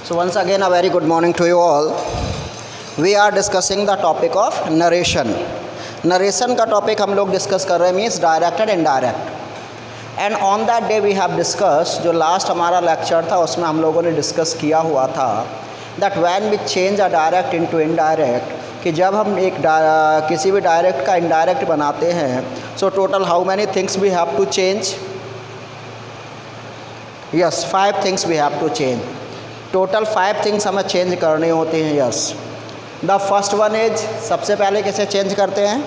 So once again a very good morning to you all. We are discussing the topic of narration. Narration का topic हम लोग discuss कर रहे हैं means direct and indirect. And on that day we have discussed, जो last हमारा lecture था उसमें हम लोगों ने discuss किया हुआ था that when we change a direct into indirect, कि जब हम एक किसी भी direct का indirect बनाते हैं, so total how many things we have to change? Yes, 5 things we have to change. Total 5 things हमें चेंज करनी होती हैं. Yes, the first one is, सबसे पहले कैसे चेंज करते हैं?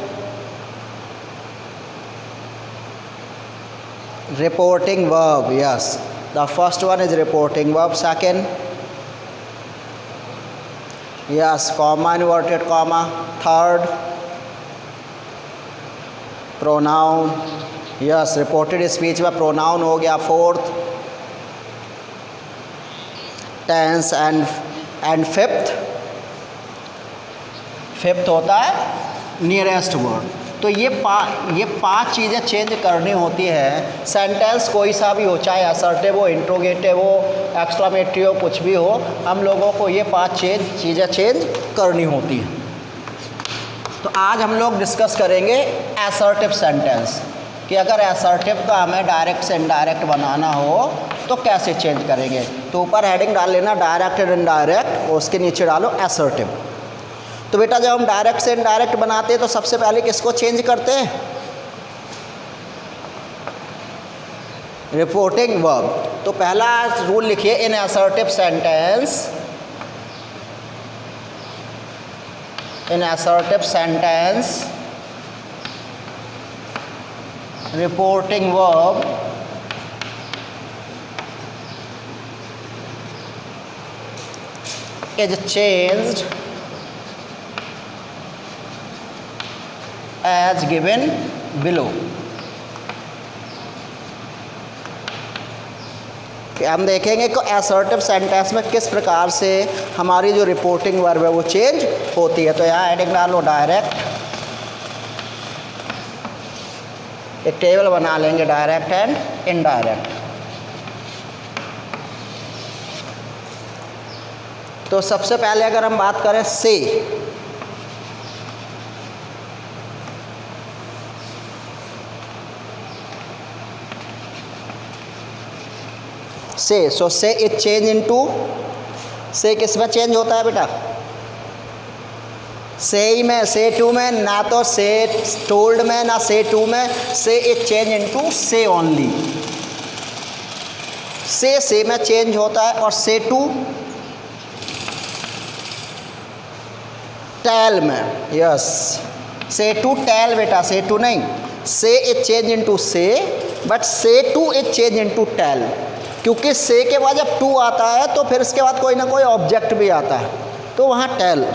Reporting verb. Yes, the first one is reporting verb. Second, yes, comma inverted comma. Third, pronoun. Yes, reported speech में प्रोनाउन हो गया. Fourth, tense. एंड फिफ्थ होता है नियरेस्ट वर्ड. तो ये 5 चीज़ें चेंज करनी होती है. सेंटेंस कोई सा भी हो, चाहे असर्टिव हो, इंट्रोगेटिव हो, एक्सक्लेमेटरी हो, कुछ भी हो, हम लोगों को ये 5 चीज़ें चेंज करनी होती हैं. तो आज हम लोग डिस्कस करेंगे असर्टिव सेंटेंस, कि अगर असर्टिव का हमें डायरेक्ट से इनडायरेक्ट बनाना हो तो कैसे चेंज करेंगे. तो ऊपर हेडिंग डाल लेना डायरेक्ट एंड इनडायरेक्ट, और उसके नीचे डालो असर्टिव. तो बेटा जब हम डायरेक्ट से इनडायरेक्ट बनाते हैं तो सबसे पहले किसको चेंज करते हैं? Reporting verb. तो पहला रूल लिखिए, in assertive sentence, in assertive sentence reporting verb is changed as given below. हम देखेंगे कि असर्टिव सेंटेंस में किस प्रकार से हमारी जो रिपोर्टिंग वर्ब है वो चेंज होती है. तो यहाँ हेडिंग डालो डायरेक्ट. एक टेबल बना लेंगे डायरेक्ट एंड इनडायरेक्ट. तो सबसे पहले अगर हम बात करें से, सो से इज चेंज इनटू, से किस में चेंज होता है बेटा? से ही में, से टू में, ना तो से टोल्ड में ना से टू में. Say is change into say only. Say में चेंज होता है. और से टू टेल में. यस, से टू टेल बेटा, से टू नहीं. Say is change into say, but say to is change into tell. क्योंकि से के बाद जब टू आता है तो फिर इसके बाद कोई ना कोई ऑब्जेक्ट भी आता है, तो वहाँ tell.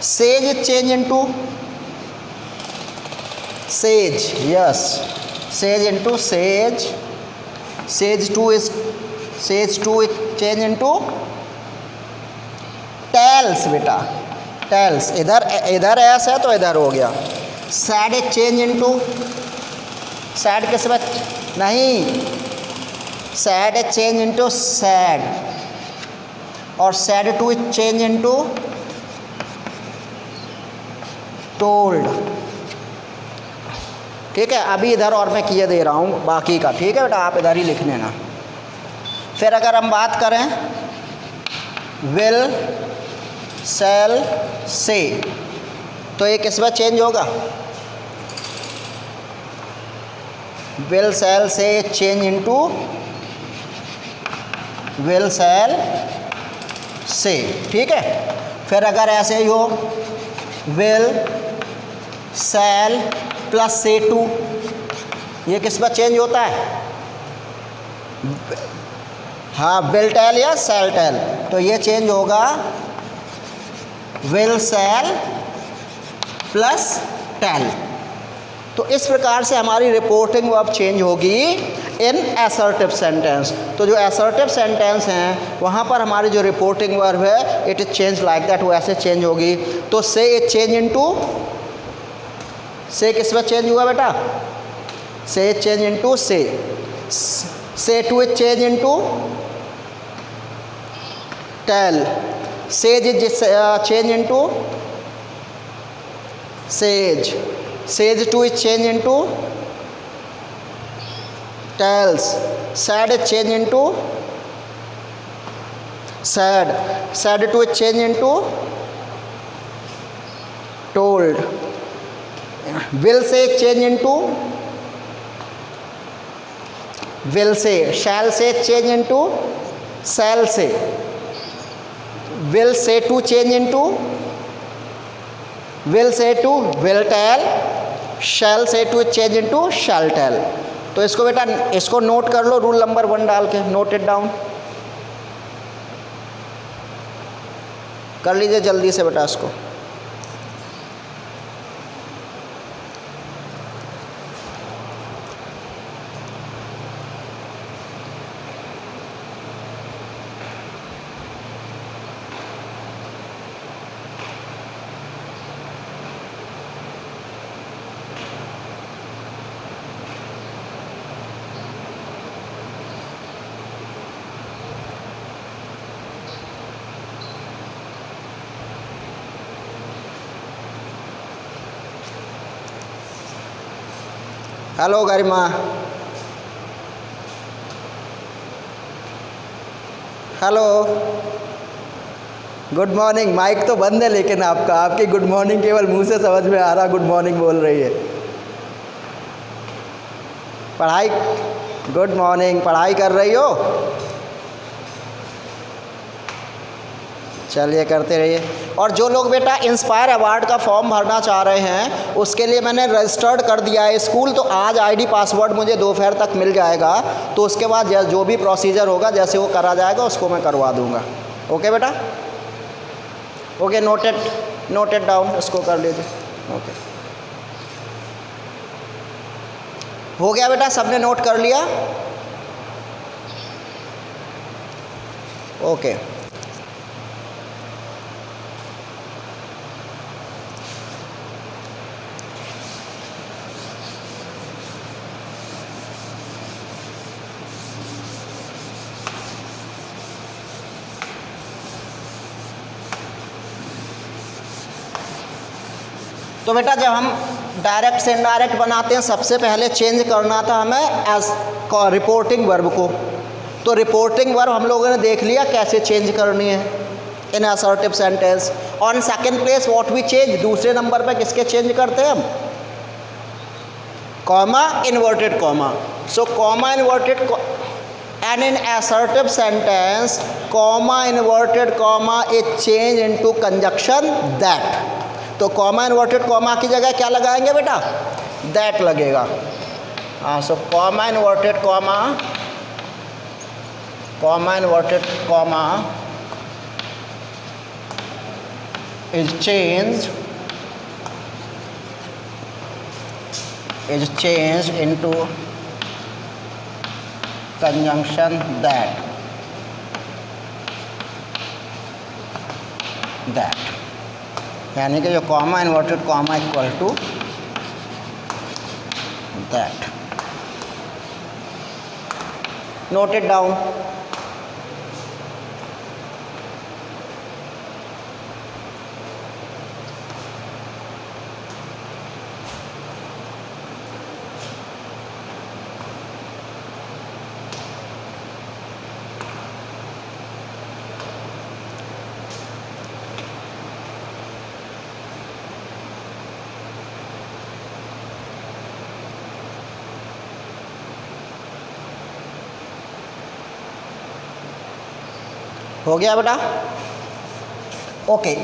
Says is change into says. Yes, says into says. Says to is change into tells बेटा, टेल्स. इधर एस है तो इधर हो गया. Said is change into, said किस में नहीं, said is change into said. और said to is change into told. ठीक है, अभी इधर और मैं किए दे रहा हूँ बाकी का. ठीक है बेटा, आप इधर ही लिख लेना. फिर अगर हम बात करें विल, सेल, से, तो ये किस में चेंज होगा? विल सेल से चेंज इनटू विल सेल से. ठीक है. फिर अगर ऐसे ही हो विल सेल प्लस से टू, ये किस में चेंज होता है? हाँ, विल टेल या सेल टेल. तो ये चेंज होगा विल सेल प्लस टेल. तो इस प्रकार से हमारी रिपोर्टिंग वर्ब चेंज होगी इन असर्टिव सेंटेंस. तो जो असर्टिव सेंटेंस हैं वहाँ पर हमारी जो रिपोर्टिंग वर्ब है it is change like that, वो ऐसे चेंज होगी. तो से इज चेंज इनटू, से किस में चेंज हुआ बेटा? से इज चेंज इनटू से to is change into tell. Sage is changed into sage. Sage 2 is changed into tells. Sad is changed into sad. Sad 2 is changed into told. Will say change into will say. Shall say change into shall say. Will say to change into will say to will tell. Shall say to change into shall tell. तो इसको बेटा इसको note कर लो rule number 1 डाल के, note it down कर लीजिए जल्दी से बेटा इसको। हेलो गरिमा, हेलो, गुड मॉर्निंग। माइक तो बंद है लेकिन आपकी गुड मॉर्निंग केवल मुंह से समझ में आ रहा, गुड मॉर्निंग बोल रही है। पढ़ाई, गुड मॉर्निंग, पढ़ाई कर रही हो? चलिए करते रहिए। और जो लोग बेटा इंस्पायर अवार्ड का फॉर्म भरना चाह रहे हैं उसके लिए मैंने रजिस्टर्ड कर दिया है स्कूल, तो आज आईडी पासवर्ड मुझे दोपहर तक मिल जाएगा, तो उसके बाद जो भी प्रोसीजर होगा जैसे वो करा जाएगा उसको मैं करवा दूंगा। ओके बेटा, ओके, नोटेड डाउन, इसको कर लीजिए। ओके, हो गया बेटा, सबने नोट कर लिया? ओके, तो बेटा जब हम डायरेक्ट से इनडायरेक्ट बनाते हैं सबसे पहले चेंज करना था हमें एज रिपोर्टिंग वर्ब को। तो रिपोर्टिंग वर्ब हम लोगों ने देख लिया कैसे चेंज करनी है in assertive sentence. On second place what we change, दूसरे नंबर पे किसके चेंज करते हैं हम? Comma, inverted comma. So comma inverted, and in assertive sentence comma inverted comma is change into conjunction that. तो कॉमा इन्वर्टेड कॉमा की जगह क्या लगाएंगे बेटा? दैट लगेगा। हाँ, so comma inverted comma, comma inverted comma is changed into conjunction that यानी कि जो comma inverted comma equal to that. Note it down. हो गया बेटा? ओके,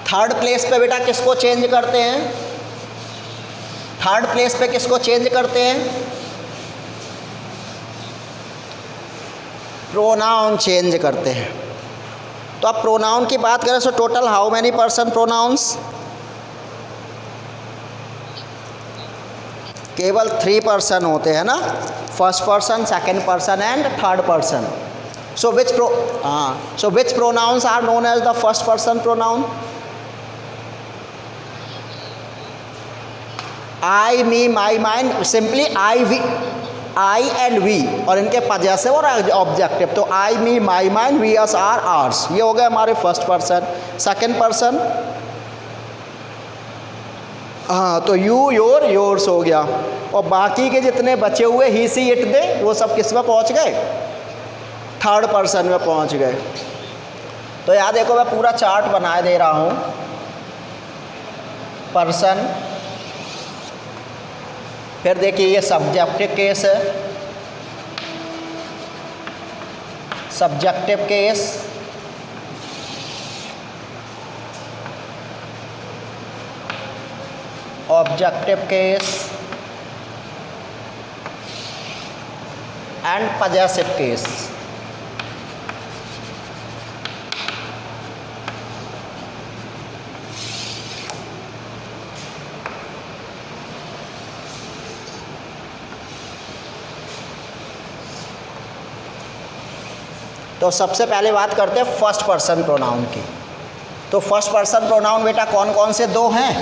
थर्ड प्लेस पे बेटा किसको चेंज करते हैं? थर्ड प्लेस पे किसको चेंज करते हैं? प्रोनाउन चेंज करते हैं। तो अब प्रोनाउन की बात करें तो total how many person pronouns? केवल 3 पर्सन होते हैं ना, first person, second person and third person. So which pronouns are known as the first person pronoun? I, me, my, mine. Simply I, we. I and we और इनके possessive और objective. तो I, me, my, mine, we, us, our, ours, ये हो गए हमारे first person. Second person, हाँ, तो यू, योर, योर्स हो गया। और बाकी के जितने बचे हुए ही, सी, इट, दे, वो सब किस में पहुंच गए? थर्ड पर्सन में पहुंच गए। तो याद देखो, मैं पूरा चार्ट बना दे रहा हूँ। पर्सन, फिर देखिए ये सब्जेक्टिव केस है, subjective case, objective case and possessive case. तो सबसे पहले बात करते हैं फर्स्ट पर्सन प्रोनाउन की। तो फर्स्ट पर्सन प्रोनाउन बेटा कौन कौन से दो हैं?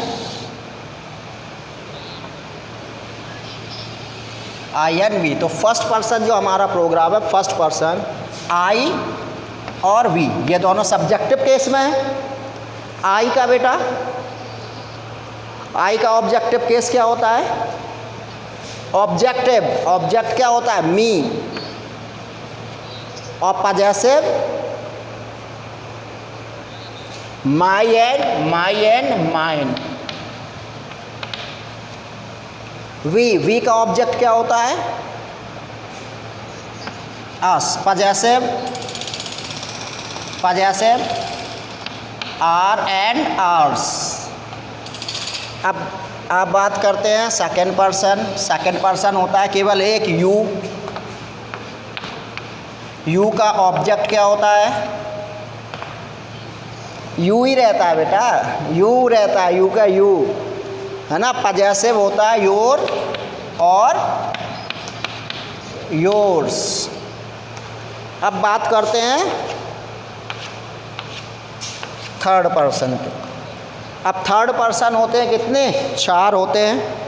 आई एंड वी। तो फर्स्ट पर्सन जो हमारा प्रोग्राम है, फर्स्ट पर्सन आई और वी, ये दोनों सब्जेक्टिव केस में है। आई का बेटा, आई का ऑब्जेक्टिव केस क्या होता है? ऑब्जेक्टिव, ऑब्जेक्ट क्या होता है? मी। और possessive my and mine. We का ऑब्जेक्ट क्या होता है? Us. Possessive our and ours. अब बात करते हैं सेकंड पर्सन। सेकंड पर्सन होता है केवल एक यू। यू का ऑब्जेक्ट क्या होता है? यू ही रहता है बेटा, यू रहता है, यू का यू है ना। पजेसिव होता है योर और योर्स। अब बात करते हैं थर्ड पर्सन के। अब थर्ड पर्सन होते हैं कितने? 4 होते हैं।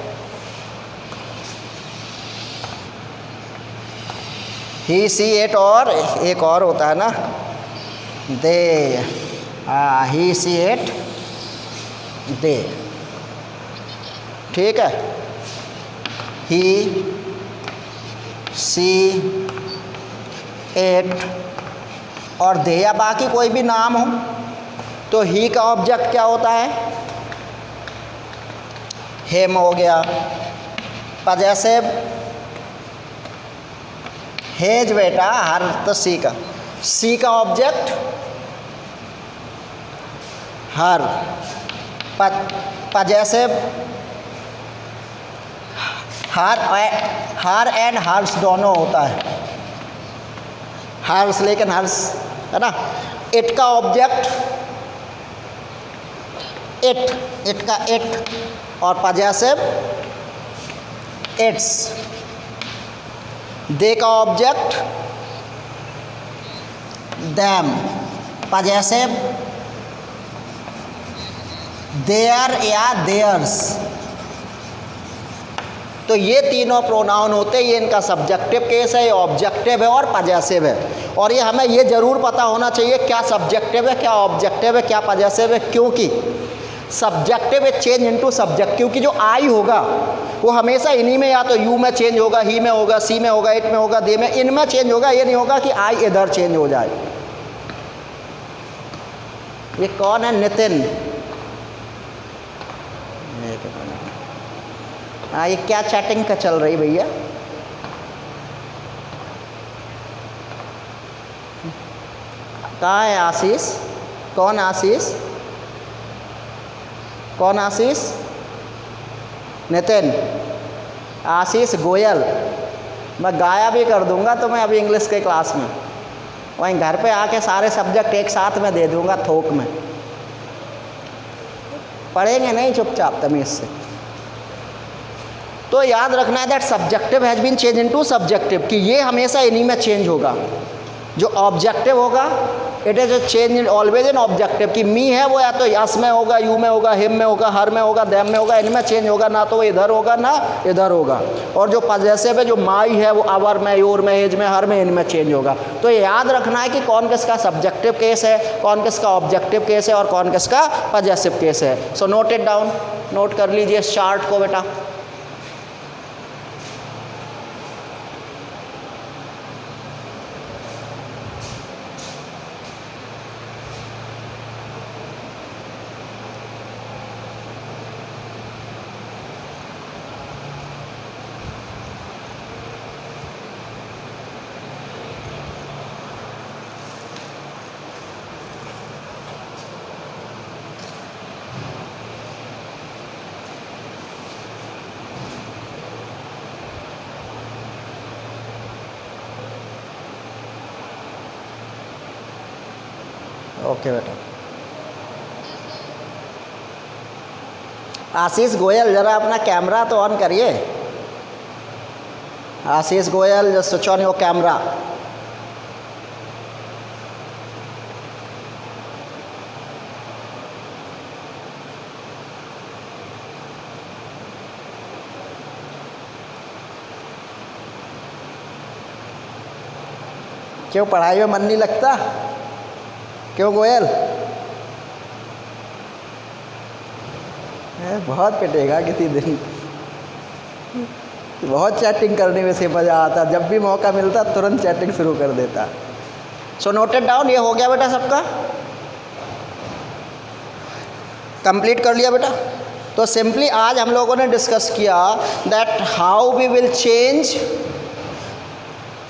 ही, सी, इट और एक और होता है ना, दे। ही, सी, इट, दे, ठीक है। ही, सी, इट और दे, या बाकी कोई भी नाम हो। तो ही का ऑब्जेक्ट क्या होता है? हिम हो गया। पजेसिव हेज बेटा, हर। तो सी का object her. Possessive her and hers दोनों होता है। हर्स, लेकिन हर्स है ना। इट का ऑब्जेक्ट इट का इट और पजेसिव इट्स। दे का ऑब्जेक्ट दैम। पजेसिव देयर या देयर्स। तो ये तीनों प्रोनाउन होते हैं। ये इनका सब्जेक्टिव केस है, ये ऑब्जेक्टिव है और पजेसिव है। और ये हमें ये ज़रूर पता होना चाहिए क्या सब्जेक्टिव है, क्या ऑब्जेक्टिव है, क्या पजेसिव है। क्योंकि सब्जेक्टिव है चेंज इनटू सब्जेक्ट, क्योंकि जो आई होगा वो हमेशा इन्हीं में, या तो यू में चेंज होगा, ही में होगा, सी में होगा, इट में होगा, दे में, इनमें चेंज होगा। ये नहीं होगा कि आई इधर चेंज हो जाए। ये कौन है? नितिन। हाँ, ये क्या चैटिंग का चल रही भैया? कहाँ है आशीष? कौन आशीष? कौन आशीष? नितिन। आशीष गोयल। मैं गाया भी कर दूंगा तो मैं अभी इंग्लिश के क्लास में, वहीं घर पे आके सारे सब्जेक्ट एक साथ में दे दूंगा थोक में। पढ़ेंगे नहीं चुपचाप तमीज़ से। तो याद रखना है that subjective has been change into subjective, कि ये हमेशा इन्हीं में चेंज होगा। जो ऑब्जेक्टिव होगा it is a change in always in objective, कि मी है वो या तो यस में होगा, यू में होगा, हिम में होगा, हर में होगा, देम में होगा, इनमें चेंज होगा, ना तो वो इधर होगा ना इधर होगा। और जो पॉजेसिव है, जो माई है, वो अवर में, योर में, एज में, हर में, इनमें चेंज होगा। तो ये याद रखना है कि कौन किसका सब्जेक्टिव केस है, कौन किसका ऑब्जेक्टिव केस है और कौन किसका पॉजेसिव केस है। So note it down, note कर लीजिए इस चार्ट को बेटा। ओके बेटा। आशीष गोयल ज़रा अपना कैमरा तो ऑन करिए। Ashish Goyal, just switch on your camera. क्यों पढ़ाई में मन नहीं लगता? क्यों गोयल? बहुत पिटेगा किसी दिन। बहुत चैटिंग करने में से मज़ा आता, जब भी मौका मिलता तुरंत चैटिंग शुरू कर देता। सो नोटेड डाउन, ये हो गया बेटा सबका, कंप्लीट कर लिया बेटा। तो सिंपली आज हम लोगों ने डिस्कस किया that how we will change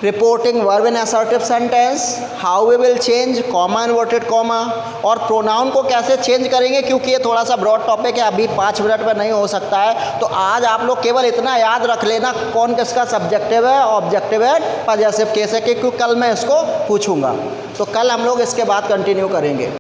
reporting verb in assertive sentence, how we will change comma inverted comma, और प्रोनाउन को कैसे चेंज करेंगे, क्योंकि ये थोड़ा सा ब्रॉड टॉपिक है, अभी 5 मिनट में नहीं हो सकता है। तो आज आप लोग केवल इतना याद रख लेना कौन किसका सब्जेक्टिव है, ऑब्जेक्टिव है, पॉजेसिव केस है, क्योंकि कल मैं इसको पूछूंगा। तो कल हम लोग इसके बाद कंटिन्यू करेंगे।